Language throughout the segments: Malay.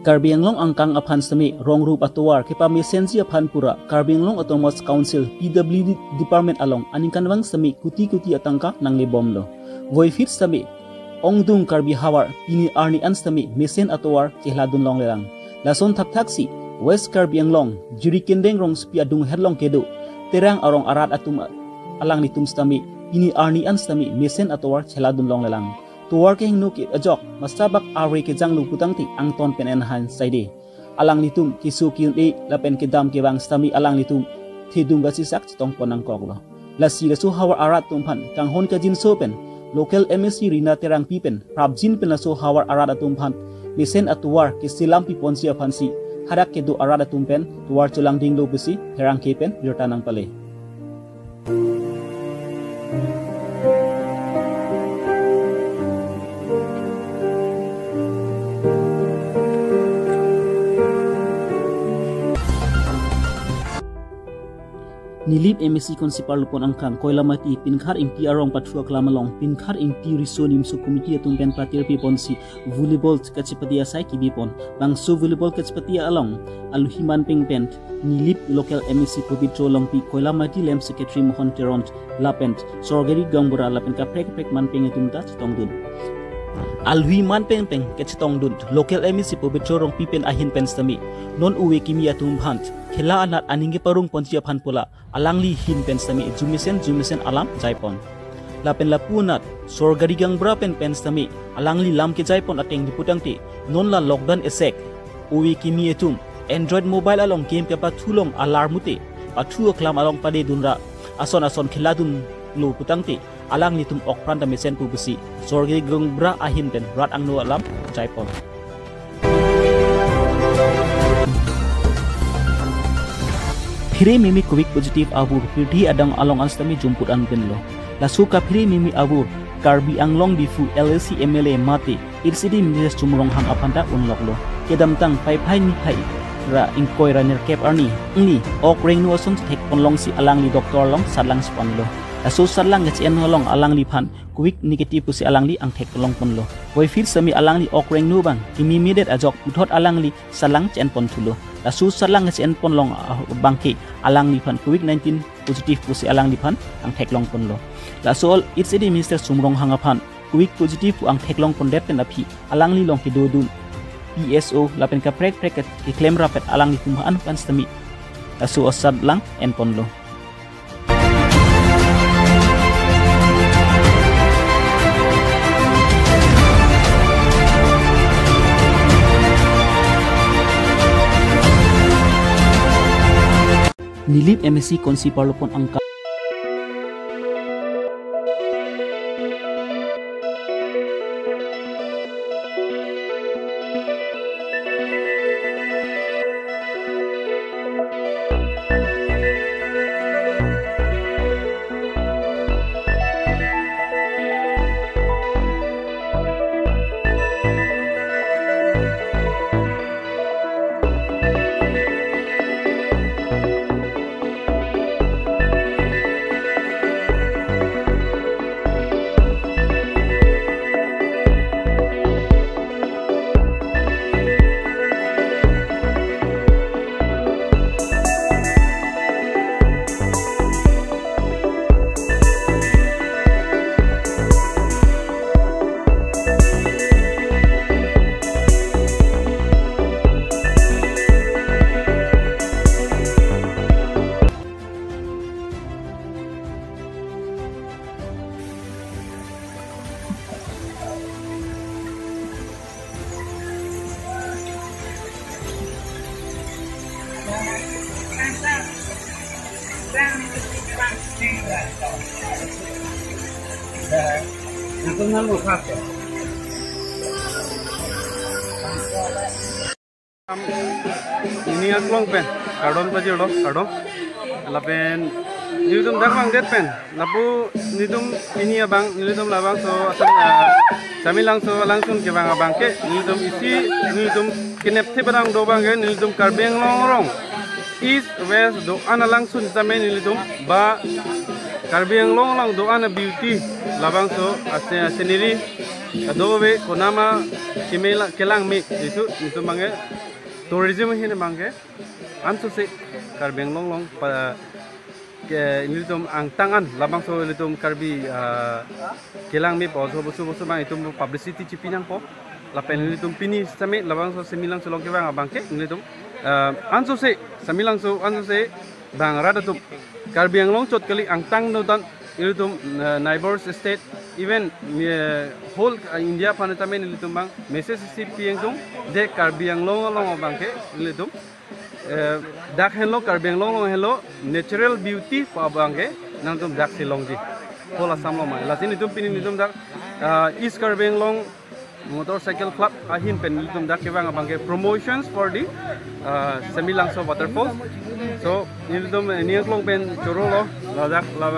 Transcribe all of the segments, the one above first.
Karbi Anglong angkang aphan sami rong rup atuar kipa mesensi aphan pura Karbi Anglong Autonomous Council PWD Department along aningkanwang sami kuti atangka nang lebom lo. Voifit sami ongdung Karbi Hawar pini arni an sami mesen atuar kehladun long lerang. Lason taksi West Karbi Anglong juri kendeng rong spi adung herlong kedo terang arong arat atum alang litum sami pini arni an sami mesen atuar kehladun long lerang. Tuwar ke hingno ki ajok masabak awre ke jang luputang ti ang ton pen enhan saide alang litum kisu kiun e lapen ke dam ke bang stami alang litum thidung ga sisak tong ponang koklo lasi ga su hawar arat tumpan kang hon ka jin sopen local MSC rina terang pipen prabjin pen so hawar arat atumpan mesen atuwar ke silam pi ponsi apansi hadak ke do arat atumpen tuwar chulang ding lo besi herang kepen birtanang pale. Nilip MSC konsipar lupon angkang koila mati pinkhar ing ti arong patua klamalong pinkhar ing ti risonim su komiti atung pen patir piponsi volleyball kacipatia sai kibipon bang so volleyball kacipatia along aluhiman ping pen nilip local MSC probitro long pi koila mati lem secretary mohon teront lapent sorgeri gangbura lapen ka prek man ping tumta tongdun alhui man peng kecitong dun local MSC probitro rong pipen ahin pen stami non uwe kimia tumbhant khela anat aningi parung ponci aphan pula alangli hin pen stami jumisen alam jaipon lapen lapunat sorgari gang brapen pen stami alangli lam ke jaipon ateng diputang ti non la lockdown esek uwe kimia tum android mobile along game ke pathulong alarmute pathu klam along pade dunra ason khela dun lu putang ti alang litum okpran da mesen pu besi sorgari gang bra ahin pen rat angno alam jaipon. Phiri mimi covid positif abur pirdi adang along anstami jumput an benlo lasuka phiri mimi abur Karbi Anglong difu LLC MLA mate irsidi mises cumrong hang apanda unloklo kedam tang pai ni pai ra ingkoi raner cap arni ni ok reng nu ason tek ponlong si alang li doktor long salang spanlo lasu salang ngacien holong alang li phan quick negative pusi alang li ang tek long ponlo boy fir sami alang li ok reng nu bang kimi midet ajok uthot alang li salang chen pon thulo lasu salang ngacien ponlong bangke alang li phan covid-19 positif pusi alang li phan ang tek long ponlo lasu it's edi minister sumrong hangapan quick positif ang tek long pon depen api alang li long kidodun PSO lapen ka prek ke claim rapet alang li kumaan pan stami lasu osad lang en ponlo. Nilip MSC konsipar lupon angka ini aklong pen kardon pa jero kardon lapen nilum dak bang det pen lapu nilum ini abang nilum labang so asam sami langsung ke bang abang ke nilum isi nilum kinep te barang do bang ke nilum karbeng long rong east west do ana langsung sami nilum ba Karbi Anglong lang doan na beauty labang so sendiri adobe konama kimela kelang mi itu mange tourism hin mange anso se Karbi Anglong long pa ke initum ang tangan labang so initum Karbi kelang mi po so busu bang itu publicity cipinang po lapen initum pini sami labang so semilang so long ke bang abangke initum anso se semilang so anso se bang rada tu Karbi Anglong chot kali ang tang no dan initum neighbors state even whole India panatamen initum bang Mississippi yang de Karbi Anglong long abangke initum dak hello Karbi Anglong hello natural beauty pa bangke nang tum dak silong di pola samlo ma lasin itum pini itum dak East Karbi Anglong motorcycle club ahin pen itum dak ke bang bangke promotions for the Semilang so waterfalls so itum niaklong pen chorolo ladak la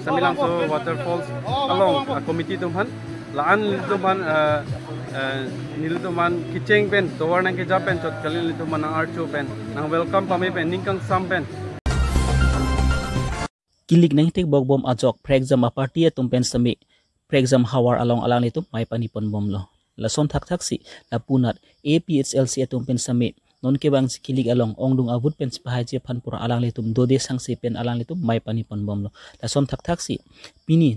Semilang so waterfalls along committee tumhan laan tumhan nilutuman kiceng pen towar nang kejapen chot kalin nilutuman nang archo pen nang welcome pame pen ningkang sam pen kilik nang tek bog bom ajok prexam party tum pen sami prexam hawar along alang itu mai panipon bom lo lason thak thak si la punat APHLC tum pen sami non ke bang kilik along ongdung avut pen spahai je phan pura alang litum dode sang se pen alang litum mai panipon bom lo lason thak thak si pini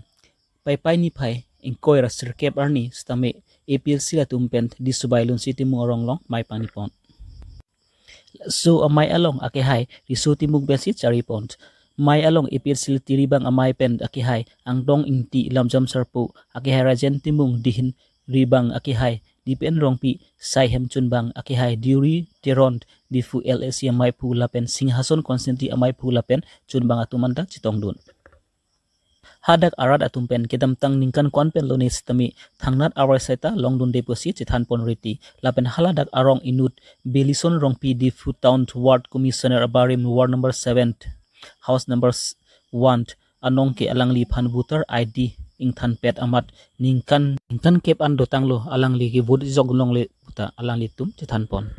pai pai ni phai ingkoi ra sirkep arni stame APLC la tumpen di Subailun City mo long mai panipon so amai along ake hai risuti mug besi charipon mai along APLC tiribang amai pen ake hai ang dong ingti lamjam sarpu ake hai rajen timung dihin ribang ake hai dipen rongpi sai hemchun bang ake hai diuri teront difu LSC amai pu lapen singhason konsenti amai pu lapen chun bang atumanda chitong dun hadak arat atumpen kedam tang ningkan kwan pen lo tami thangnat awar saita longdun deposi chithan pon riti lapen haladak arong inut belison rong PD food town ward commissioner abarim ward number 7 house number 1 anong ke alangli phan buter ID ingthan pet amat ningkan kep an dotang lo alangli ki vod jog long le puta alangli tum chithan pon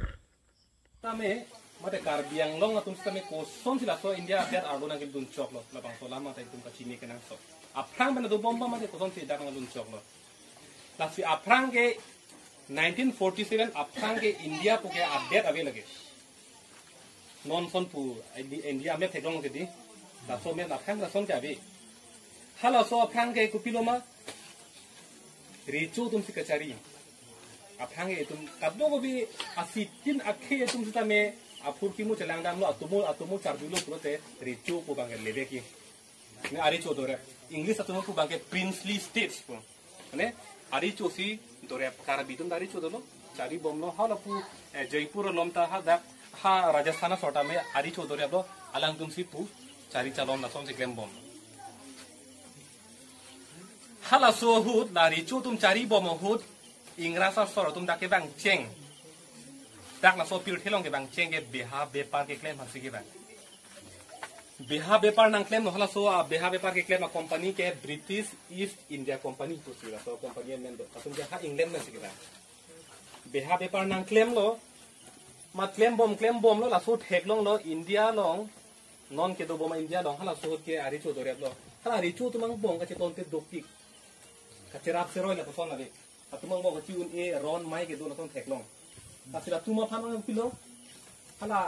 tame mate Karbi Anglong atum stame ko son sila so India abiat ardo nang dun chok lo labang so lama tai tum ka chini kenang so aprang bena do bomba mate ko son si dak nang dun chok lo la si aprang ke 1947 aprang ke India pu ke abiat ave lage non son pu India me theklong ke di la so me aprang la son ke ave hala so aprang ke kupiloma richu tum si kachari aprang ke tum kadno ko bi asitin akhe tum stame apur kimu celang dam lo atumu chardulo purote richu pu bangke lebe ki ne aricho dore English atumu pu bangke princely states pu ne aricho si dore Karbi tum aricho dolo chari bomlo hala pu Jaipur lomta ha Rajasthan sota me aricho dore ablo alang tum si pu chari chalom na som si klem bom hala so hut la richu tum chari bom hut ingrasa sor tum dake bang cheng dak na so pir thelong ke bang chenge beha bepar ke claim hasi ke bang beha bepar nang claim no hala so beha bepar ke claim a company ke British East India Company to sila so company men do katum ja ha England na sikira beha bepar nang claim lo ma claim bom lo la so theklong lo India long non ke do bom India long hala so ke ari chu dore lo hala ri chu tumang bom ka cheton te dokti ka cherap seroi la so na de atumang bom ka chiun e ron mai ke do la son theklong Tasila tuma phanang pilo hala